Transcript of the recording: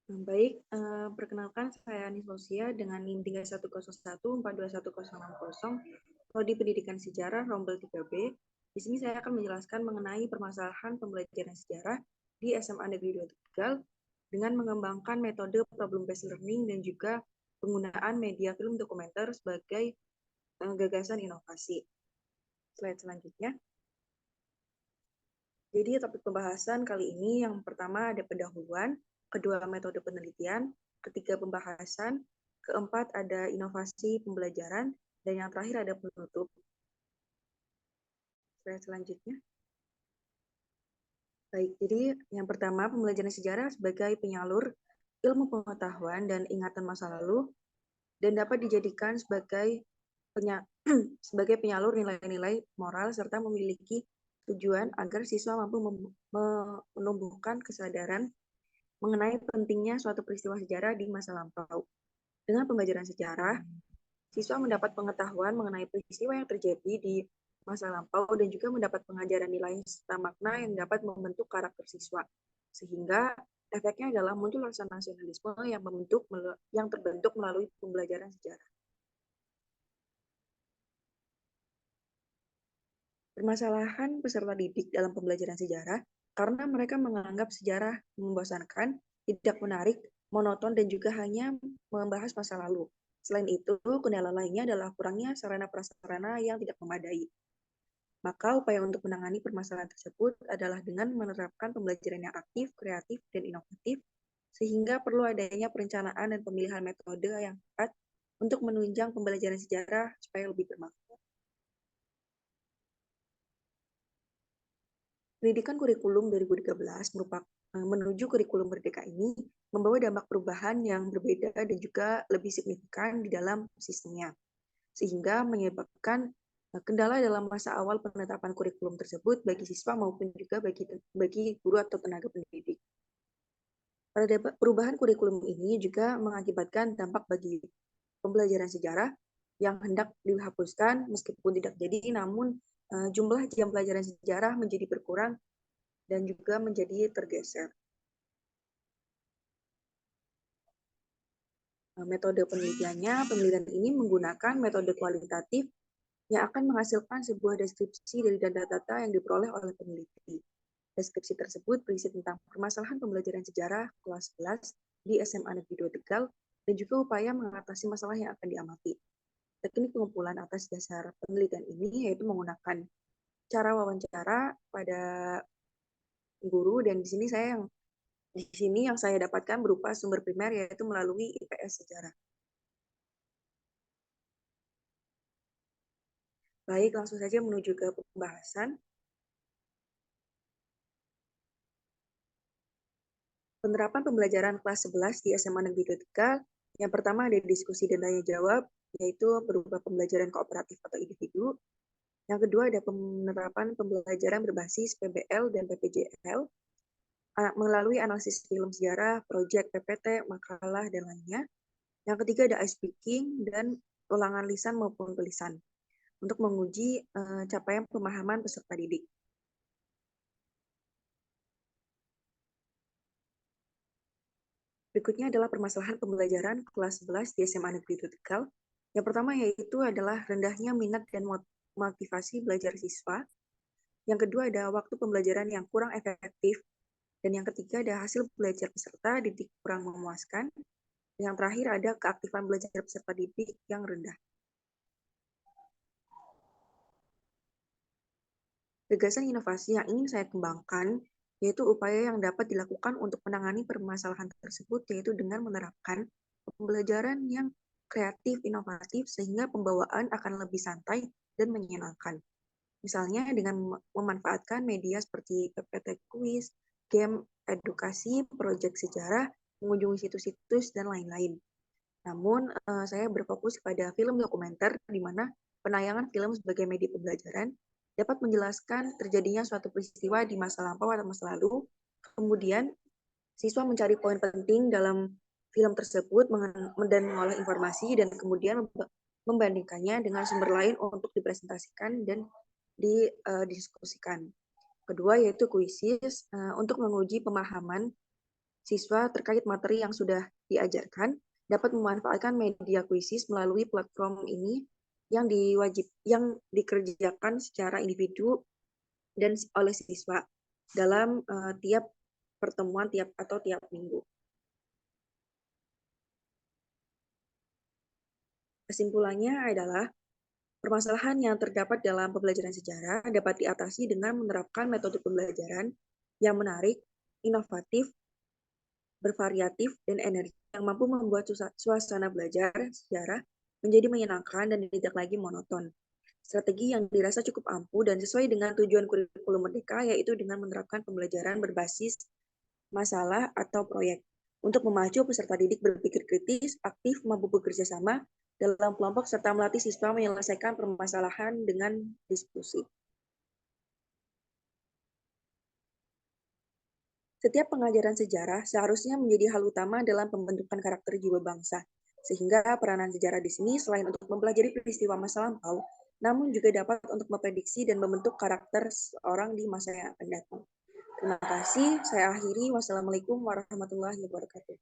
Baik, perkenalkan saya Nislosia dengan NIM 3101421060, Prodi Pendidikan Sejarah Rombel 3B. Di sini saya akan menjelaskan mengenai permasalahan pembelajaran sejarah di SMA Negeri 2 Tegal dengan mengembangkan metode problem based learning dan juga penggunaan media film dokumenter sebagai gagasan inovasi. Slide selanjutnya. Jadi topik pembahasan kali ini yang pertama ada pendahuluan, kedua metode penelitian, ketiga pembahasan, keempat ada inovasi pembelajaran, dan yang terakhir ada penutup. Slide selanjutnya. Baik, jadi yang pertama pembelajaran sejarah sebagai penyalur ilmu pengetahuan dan ingatan masa lalu dan dapat dijadikan sebagai sebagai penyalur nilai-nilai moral serta memiliki tujuan agar siswa mampu menumbuhkan kesadaran mengenai pentingnya suatu peristiwa sejarah di masa lampau. Dengan pembelajaran sejarah, siswa mendapat pengetahuan mengenai peristiwa yang terjadi di masa lampau dan juga mendapat pengajaran nilai serta makna yang dapat membentuk karakter siswa. Sehingga efeknya adalah muncul rasa nasionalisme yang terbentuk melalui pembelajaran sejarah. Permasalahan peserta didik dalam pembelajaran sejarah karena mereka menganggap sejarah membosankan, tidak menarik, monoton, dan juga hanya membahas masa lalu. Selain itu, kendala lainnya adalah kurangnya sarana prasarana yang tidak memadai. Maka upaya untuk menangani permasalahan tersebut adalah dengan menerapkan pembelajaran yang aktif, kreatif, dan inovatif, sehingga perlu adanya perencanaan dan pemilihan metode yang tepat untuk menunjang pembelajaran sejarah supaya lebih bermanfaat. Pendidikan kurikulum 2013 menuju kurikulum merdeka ini membawa dampak perubahan yang berbeda dan juga lebih signifikan di dalam sistemnya, sehingga menyebabkan kendala dalam masa awal penetapan kurikulum tersebut bagi siswa maupun juga bagi guru atau tenaga pendidik. Pada perubahan kurikulum ini juga mengakibatkan dampak bagi pembelajaran sejarah yang hendak dihapuskan meskipun tidak jadi, namun jumlah jam pelajaran sejarah menjadi berkurang dan juga menjadi tergeser. Metode penelitiannya, penelitian ini menggunakan metode kualitatif yang akan menghasilkan sebuah deskripsi dari data-data yang diperoleh oleh peneliti. Deskripsi tersebut berisi tentang permasalahan pembelajaran sejarah kelas 11 di SMA Negeri 2 Tegal dan juga upaya mengatasi masalah yang akan diamati. Teknik pengumpulan atas dasar penelitian ini yaitu menggunakan cara wawancara pada guru, dan di sini yang saya dapatkan berupa sumber primer yaitu melalui IPS Sejarah. Baik, langsung saja menuju ke pembahasan. Penerapan pembelajaran kelas 11 di SMA Negeri 2 Tegal, yang pertama ada diskusi dan tanya jawab, yaitu berupa pembelajaran kooperatif atau individu. Yang kedua ada penerapan pembelajaran berbasis PBL dan PPJL melalui analisis film sejarah, proyek PPT, makalah, dan lainnya. Yang ketiga ada ice speaking dan ulangan lisan maupun tulisan untuk menguji capaian pemahaman peserta didik. Berikutnya adalah permasalahan pembelajaran kelas 11 di SMA Negeri 2 Tegal. Yang pertama yaitu adalah rendahnya minat dan motivasi belajar siswa. Yang kedua ada waktu pembelajaran yang kurang efektif. Dan yang ketiga ada hasil belajar peserta didik kurang memuaskan. Dan yang terakhir ada keaktifan belajar peserta didik yang rendah. Gagasan inovasi yang ingin saya kembangkan yaitu upaya yang dapat dilakukan untuk menangani permasalahan tersebut, yaitu dengan menerapkan pembelajaran yang kreatif, inovatif, sehingga pembawaan akan lebih santai dan menyenangkan. Misalnya dengan memanfaatkan media seperti PPT quiz, game edukasi, proyek sejarah, mengunjungi situs-situs, dan lain-lain. Namun, saya berfokus pada film dokumenter, di mana penayangan film sebagai media pembelajaran dapat menjelaskan terjadinya suatu peristiwa di masa lampau atau masa lalu. Kemudian, siswa mencari poin penting dalam film tersebut dan mengolah informasi, dan kemudian membandingkannya dengan sumber lain untuk dipresentasikan dan didiskusikan. Kedua yaitu kuisis untuk menguji pemahaman Siswa terkait materi yang sudah diajarkan dapat memanfaatkan media kuisis melalui platform ini yang dikerjakan secara individu dan oleh siswa dalam tiap pertemuan tiap minggu. Kesimpulannya adalah permasalahan yang terdapat dalam pembelajaran sejarah dapat diatasi dengan menerapkan metode pembelajaran yang menarik, inovatif, bervariatif, dan energi yang mampu membuat suasana belajar sejarah menjadi menyenangkan dan tidak lagi monoton. Strategi yang dirasa cukup ampuh dan sesuai dengan tujuan kurikulum Merdeka yaitu dengan menerapkan pembelajaran berbasis masalah atau proyek untuk memacu peserta didik berpikir kritis, aktif, mampu bekerja sama dalam kelompok serta melatih siswa menyelesaikan permasalahan dengan diskusi. Setiap pengajaran sejarah seharusnya menjadi hal utama dalam pembentukan karakter jiwa bangsa, sehingga peranan sejarah di sini selain untuk mempelajari peristiwa masa lampau, namun juga dapat untuk memprediksi dan membentuk karakter seorang di masa yang akan datang. Terima kasih, saya akhiri. Wassalamualaikum warahmatullahi wabarakatuh.